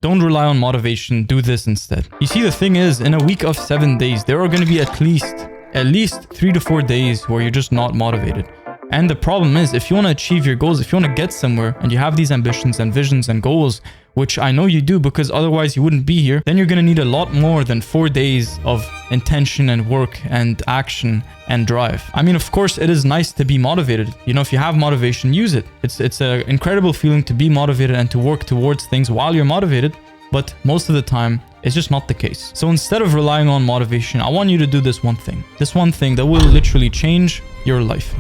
Don't rely on motivation. Do this instead. You see, the thing is, in a week of 7 days, there are going to be at least 3 to 4 days where you're just not motivated. And the problem is, if you want to achieve your goals, if you want to get somewhere and you have these ambitions and visions and goals, which I know you do because otherwise you wouldn't be here, then you're going to need a lot more than 4 days of intention and work and action and drive. I mean, of course, it is nice to be motivated. You know, if you have motivation, use it. It's an incredible feeling to be motivated and to work towards things while you're motivated. But most of the time, it's just not the case. So instead of relying on motivation, I want you to do this one thing. This one thing that will literally change your life.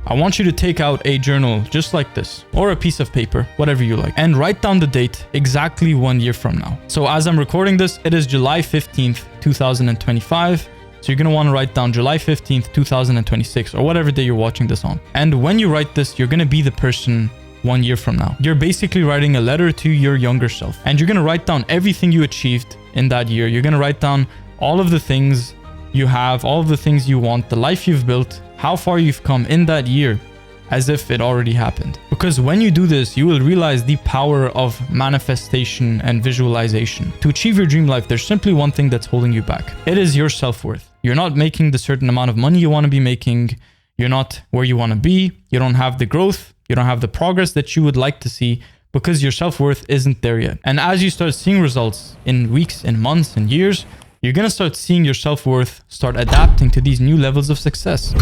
I want you to take out a journal just like this, or a piece of paper, whatever you like, and write down the date exactly 1 year from now. So as I'm recording this, it is July 15th, 2025. So you're going to want to write down July 15th, 2026, or whatever day you're watching this on. And when you write this, you're going to be the person 1 year from now. You're basically writing a letter to your younger self. And you're going to write down everything you achieved in that year. You're going to write down all of the things you have, all of the things you want, the life you've built, how far you've come in that year, as if it already happened. Because when you do this, you will realize the power of manifestation and visualization. To achieve your dream life, there's simply one thing that's holding you back. It is your self-worth. You're not making the certain amount of money you want to be making. You're not where you want to be. You don't have the growth. You don't have the progress that you would like to see because your self-worth isn't there yet. And as you start seeing results in weeks and months and years, you're going to start seeing your self-worth start adapting to these new levels of success.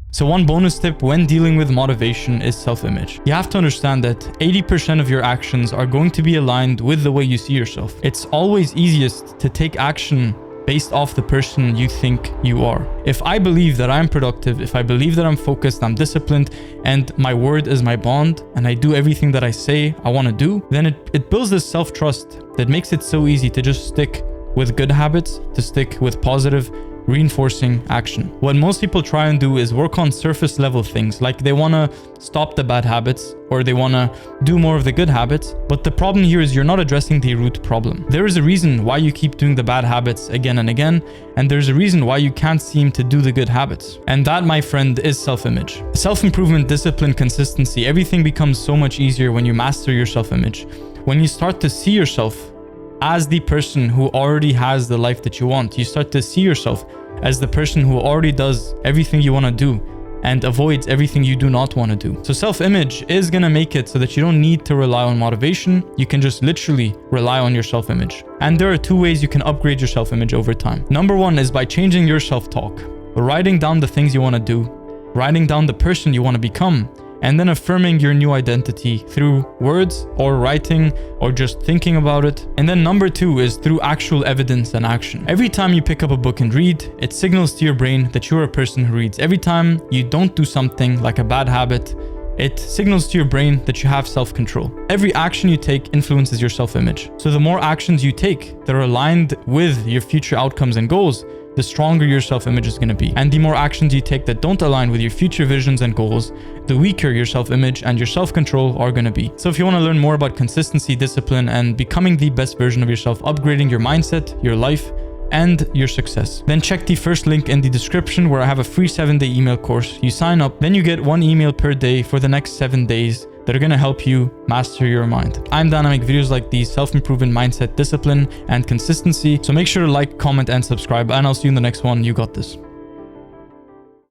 So one bonus tip when dealing with motivation is self-image. You have to understand that 80% of your actions are going to be aligned with the way you see yourself. It's always easiest to take action based off the person you think you are. If I believe that I'm productive, if I believe that I'm focused, I'm disciplined, and my word is my bond, and I do everything that I say I want to do, then it builds this self-trust that makes it so easy to just stick with good habits, to stick with positive, reinforcing action. What most people try and do is work on surface level things, like they want to stop the bad habits or they want to do more of the good habits. But the problem here is you're not addressing the root problem. There is a reason why you keep doing the bad habits again and again, and there's a reason why you can't seem to do the good habits. And that, my friend, is self-image. Self-improvement, discipline, consistency, everything becomes so much easier when you master your self-image. When you start to see yourself as the person who already has the life that you want. You start to see yourself as the person who already does everything you want to do and avoids everything you do not want to do. So self-image is going to make it so that you don't need to rely on motivation. You can just literally rely on your self-image. And there are 2 ways you can upgrade your self-image over time. Number 1 is by changing your self-talk, writing down the things you want to do, writing down the person you want to become, and then affirming your new identity through words or writing or just thinking about it. And then number 2 is through actual evidence and action. Every time you pick up a book and read, it signals to your brain that you're a person who reads. Every time you don't do something like a bad habit, it signals to your brain that you have self-control. Every action you take influences your self-image. So the more actions you take that are aligned with your future outcomes and goals, the stronger your self-image is going to be. And the more actions you take that don't align with your future visions and goals, the weaker your self-image and your self-control are going to be. So if you want to learn more about consistency, discipline, and becoming the best version of yourself, upgrading your mindset, your life, and your success, then check the first link in the description where I have a free 7-day email course. You sign up, then you get 1 email per day for the next 7 days that are going to help you master your mind. I'm Dan. I make videos like these, self-improvement, mindset, discipline, and consistency. So make sure to like, comment, and subscribe, and I'll see you in the next one. You got this.